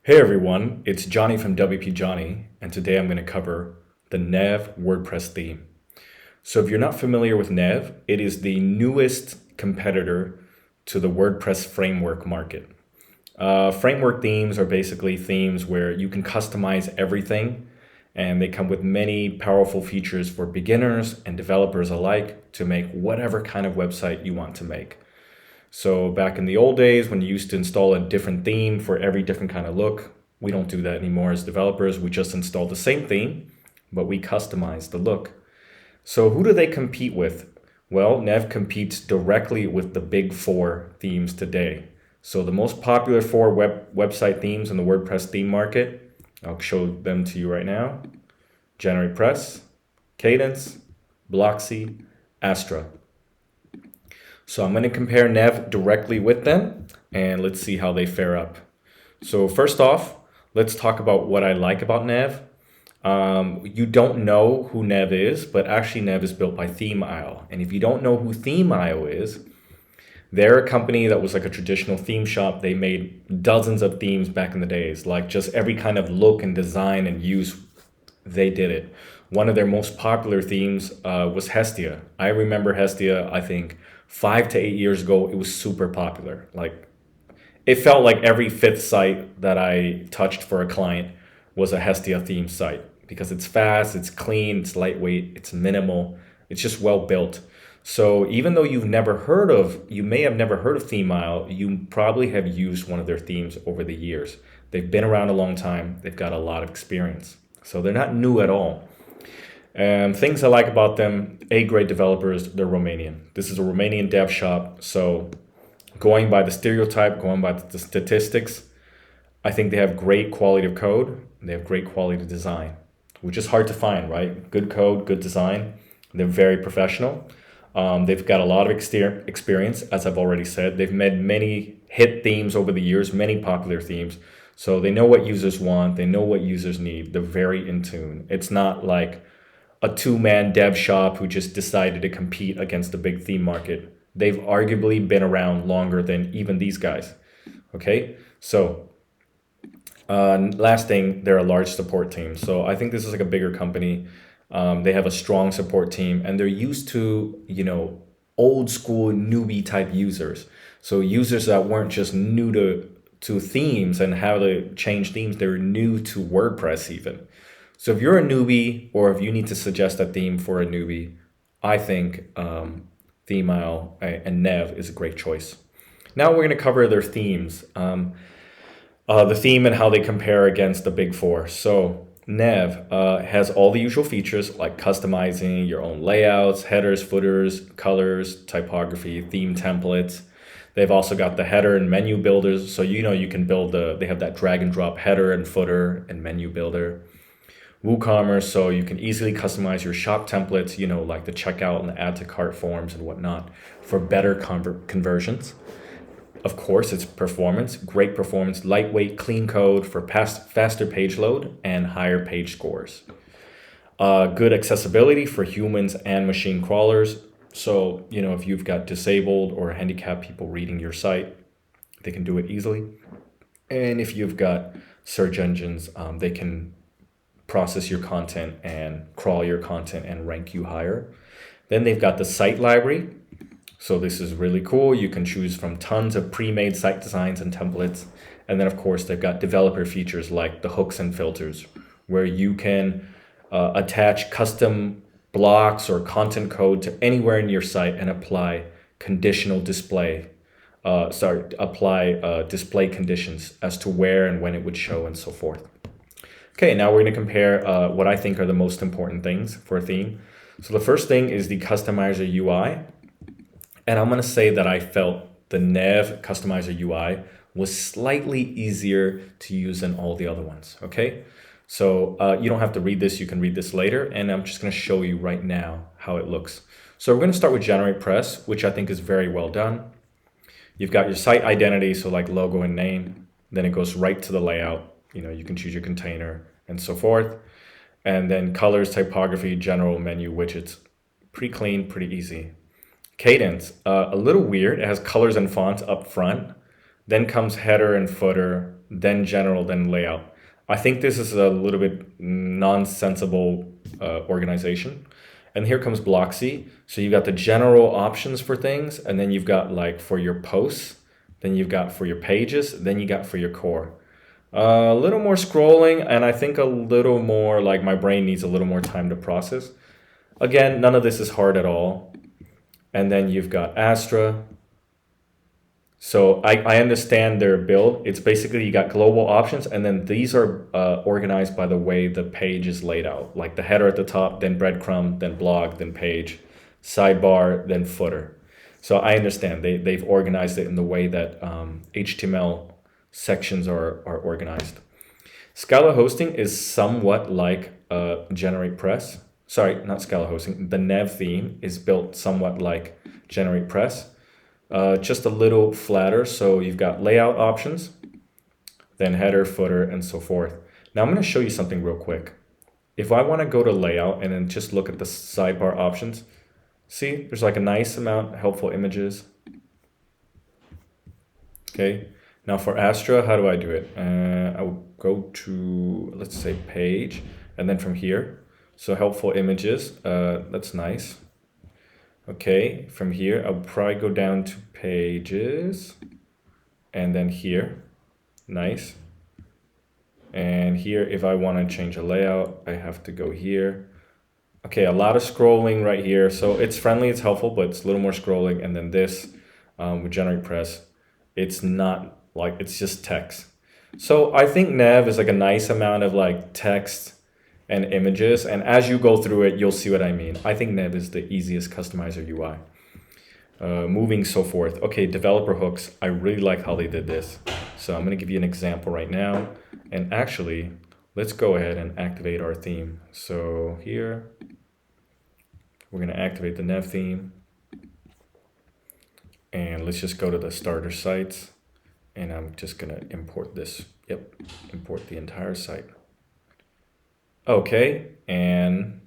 Hey everyone, it's Johnny from WP Johnny, and today I'm going to cover the Neve WordPress theme. So if you're not familiar with Neve, it is the newest competitor to the WordPress framework market. Framework themes are basically themes where you can customize everything, and they come with many powerful features for beginners and developers alike to make whatever kind of website you want to make. So back in the old days when you used to install a different theme for every different kind of look, we don't do that anymore as developers. We just install the same theme, but we customize the look. So who do they compete with? Well, Neve competes directly with the big four themes today. So the most popular four website themes in the WordPress theme market, I'll show them to you right now. GeneratePress, Kadence, Blocksy, Astra. So I'm going to compare Neve directly with them, and let's see how they fare up. So first off, let's talk about what I like about Neve. You don't know who Neve is, but actually Neve is built by ThemeIsle. And if you don't know who ThemeIsle is, they're a company that was like a traditional theme shop. They made dozens of themes back in the days, like just every kind of look and design and use, they did it. One of their most popular themes was Hestia. I remember Hestia, I think 5 to 8 years ago, it was super popular. Like it felt like every fifth site that I touched for a client was a Hestia themed site because it's fast, it's clean, it's lightweight, it's minimal, it's just well built. So even though you may have never heard of ThemeIsle, you probably have used one of their themes over the years. They've been around a long time. They've got a lot of experience. So they're not new at all. Things I like about them, great developers, they're Romanian. This is a Romanian dev shop. So going by the stereotype, going by the statistics, I think they have great quality of code. They have great quality of design, which is hard to find, right? Good code, good design. They're very professional. They've got a lot of experience, as I've already said. They've made many hit themes over the years, many popular themes. So they know what users want. They know what users need. They're very in tune. It's not like a two-man dev shop who just decided to compete against the big theme market. They've arguably been around longer than even these guys. Okay, so last thing, they're a large support team. So I think this is like a bigger company. They have a strong support team, and they're used to, old school newbie type users. So users that weren't just new to themes and how to change themes, they're new to WordPress even. So if you're a newbie or if you need to suggest a theme for a newbie, I think ThemeIsle and Neve is a great choice. Now we're going to cover their themes, the theme and how they compare against the big four. So Neve has all the usual features like customizing your own layouts, headers, footers, colors, typography, theme templates. They've also got the header and menu builders. So you can build they have that drag and drop header and footer and menu builder. WooCommerce, so you can easily customize your shop templates, like the checkout and the add to cart forms and whatnot for better conversions. Of course, it's performance, great performance, lightweight, clean code for faster page load and higher page scores. Good accessibility for humans and machine crawlers. So, if you've got disabled or handicapped people reading your site, they can do it easily. And if you've got search engines, they can process your content and crawl your content and rank you higher. Then they've got the site library. So this is really cool. You can choose from tons of pre-made site designs and templates. And then of course they've got developer features like the hooks and filters where you can attach custom blocks or content code to anywhere in your site and apply display conditions as to where and when it would show and so forth. Okay, now we're going to compare what I think are the most important things for a theme. So the first thing is the customizer UI. And I'm going to say that I felt the Neve customizer UI was slightly easier to use than all the other ones. Okay, so you don't have to read this. You can read this later. And I'm just going to show you right now how it looks. So we're going to start with GeneratePress, which I think is very well done. You've got your site identity, so like logo and name. Then it goes right to the layout. You can choose your container and so forth. And then colors, typography, general menu, widgets. Pretty clean, pretty easy. Kadence, a little weird. It has colors and fonts up front, Then comes header and footer, then general, then layout. I think this is a little bit nonsensible organization. And here comes Blocksy. So you've got the general options for things, and then you've got like for your posts, then you've got for your pages, then you got for your core. A little more scrolling, and I think a little more like my brain needs a little more time to process. Again, none of this is hard at all. And then you've got Astra. So I understand their build. It's basically you got global options, and then these are organized by the way the page is laid out. Like the header at the top, then breadcrumb, then blog, then page, sidebar, then footer. So I understand they've organized it in the way that HTML sections are organized. Scala hosting is somewhat like GeneratePress. Sorry, not Scala hosting. The Neve theme is built somewhat like GeneratePress. Just a little flatter, so you've got layout options, then header, footer, and so forth. Now I'm going to show you something real quick. If I want to go to layout and then just look at the sidebar options, see, there's like a nice amount of helpful images. Okay, now for Astra, how do I do it? I will go to, let's say, page, and then from here, so helpful images, that's nice. Okay, from here, I'll probably go down to pages, and then here, nice. And here, if I want to change a layout, I have to go here. Okay, a lot of scrolling right here. So it's friendly, it's helpful, but it's a little more scrolling. And then this, with GeneratePress, it's not like, it's just text. So I think Neve is like a nice amount of like text and images, and as you go through it, you'll see what I mean. I think Neve is the easiest customizer UI. Moving so forth. Okay, developer hooks. I really like how they did this. So I'm going to give you an example right now. And actually, let's go ahead and activate our theme. So here, we're going to activate the Neve theme. And let's just go to the starter sites. And I'm just going to import this. Yep, import the entire site. Okay, and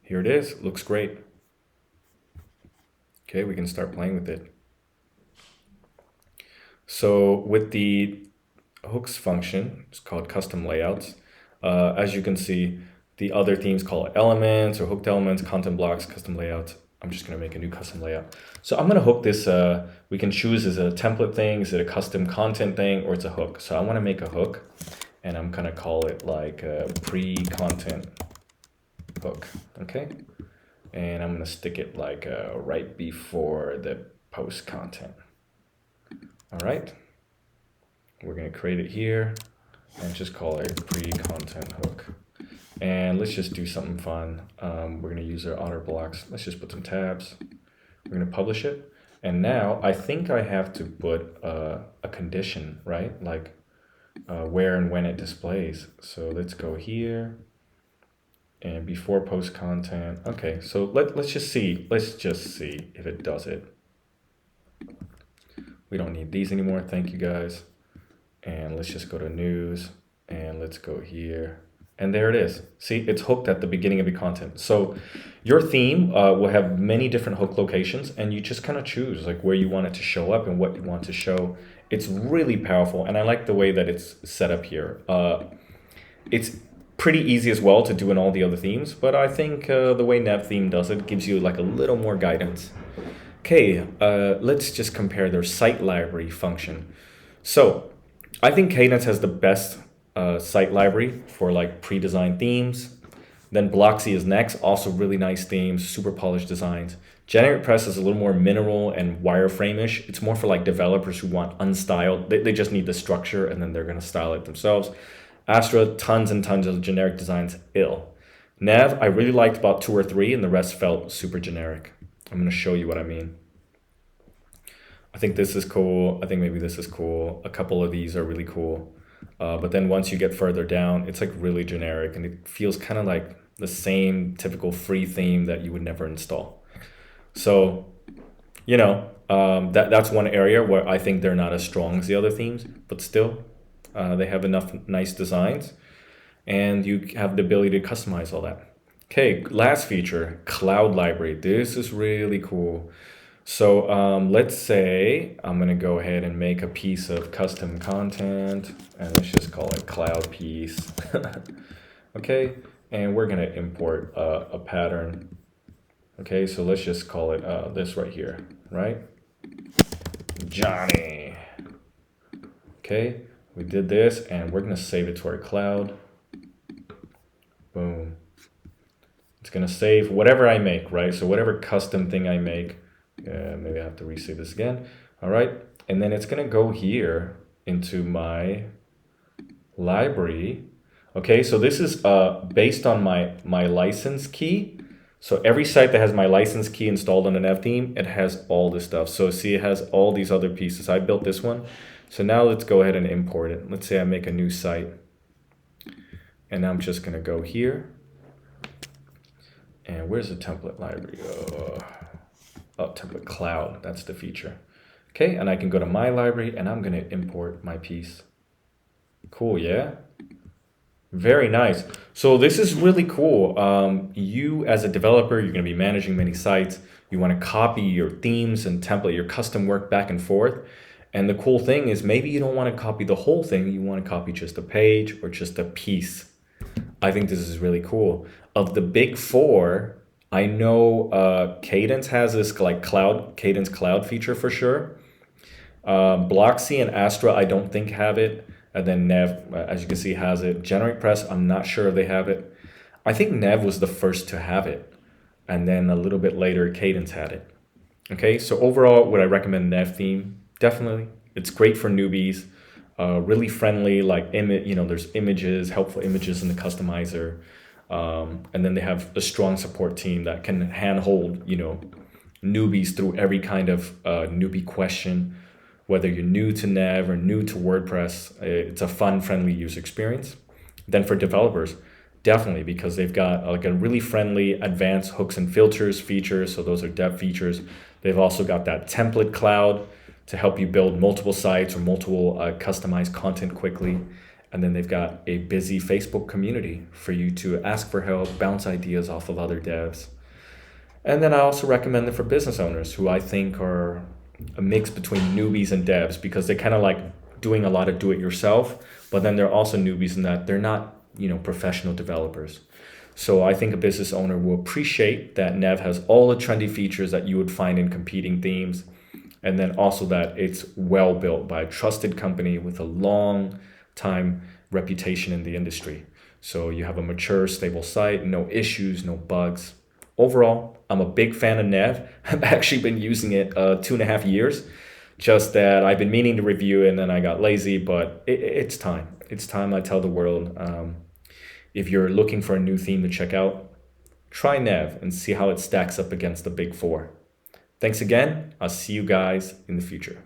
here it is. Looks great. Okay, we can start playing with it. So with the hooks function, it's called custom layouts. As you can see, the other themes call it elements or hooked elements, content blocks, custom layouts. I'm just going to make a new custom layout. So I'm going to hook this. We can choose as a template thing, is it a custom content thing, or it's a hook. So I want to make a hook. And I'm gonna call it like a pre-content hook, okay? And I'm gonna stick it like right before the post content. All right, we're gonna create it here and just call it pre-content hook. And let's just do something fun. We're gonna use our outer blocks. Let's just put some tabs. We're gonna publish it. And now I think I have to put a condition, right? Like, where and when it displays. So let's go here and before post content. Okay, so let's just see if it does it. We don't need these anymore, thank you guys. And let's just go to news and let's go here. And there it is. See, it's hooked at the beginning of your content. So your theme will have many different hook locations, and you just kind of choose like where you want it to show up and what you want to show. It's really powerful, and I like the way that it's set up here. It's pretty easy as well to do in all the other themes, but I think the way Neve theme does it gives you like a little more guidance. Okay, let's just compare their site library function. So I think Kadence has the best site library for like pre-designed themes. Then Blocksy is next, also really nice themes, super polished designs. GeneratePress is a little more mineral and wireframe-ish. It's more for like developers who want unstyled. They just need the structure and then they're gonna style it themselves. Astra, tons and tons of generic designs, ill. Neve, I really liked about 2 or 3 and the rest felt super generic. I'm gonna show you what I mean. I think this is cool. I think maybe this is cool. A couple of these are really cool. But then once you get further down, it's like really generic and it feels kind of like the same typical free theme that you would never install. So, you know, that's one area where I think they're not as strong as the other themes, but still they have enough nice designs and you have the ability to customize all that. Okay, last feature, cloud library. This is really cool. So let's say I'm gonna go ahead and make a piece of custom content, and let's just call it cloud piece. Okay, and we're gonna import a pattern. Okay, so let's just call it this right here, right? Johnny. Okay, we did this, and we're gonna save it to our cloud. Boom. It's gonna save whatever I make, right? So whatever custom thing I make, maybe I have to resave this again. All right, and then it's gonna go here into my library. Okay, so this is based on my license key. So every site that has my license key installed on an Neve theme, it has all this stuff. So see, it has all these other pieces. I built this one. So now let's go ahead and import it. Let's say I make a new site, and I'm just gonna go here. And where's the template library? Oh, template cloud, that's the feature. Okay, and I can go to my library and I'm gonna import my piece. Cool, yeah? Very nice. So this is really cool. You as a developer, you're gonna be managing many sites. You wanna copy your themes and template, your custom work back and forth. And the cool thing is maybe you don't wanna copy the whole thing, you wanna copy just a page or just a piece. I think this is really cool. Of the big four, I know Kadence has this like Kadence cloud feature for sure. Blocksy and Astra, I don't think have it. And then Neve, as you can see, has it. GeneratePress, I'm not sure if they have it. I think Neve was the first to have it. And then a little bit later, Kadence had it. Okay, so overall, would I recommend Neve theme? Definitely. It's great for newbies. Really friendly, like there's images, helpful images in the customizer. And then they have a strong support team that can handhold, newbies through every kind of newbie question. Whether you're new to Neve or new to WordPress, it's a fun, friendly user experience. Then for developers, definitely, because they've got like a really friendly advanced hooks and filters feature. So those are dev features. They've also got that template cloud to help you build multiple sites or multiple customized content quickly. And then they've got a busy Facebook community for you to ask for help, bounce ideas off of other devs. And then I also recommend it for business owners who I think are a mix between newbies and devs, because they're kind of like doing a lot of do it yourself, but then they're also newbies in that they're not, professional developers. So I think a business owner will appreciate that Neve has all the trendy features that you would find in competing themes. And then also that it's well built by a trusted company with a long time reputation in the industry. So you have a mature, stable site, no issues, no bugs. Overall, I'm a big fan of Neve. I've actually been using it 2.5 years. Just that I've been meaning to review it and then I got lazy, but it's time. It's time I tell the world. If you're looking for a new theme to check out, try Neve and see how it stacks up against the big four. Thanks again. I'll see you guys in the future.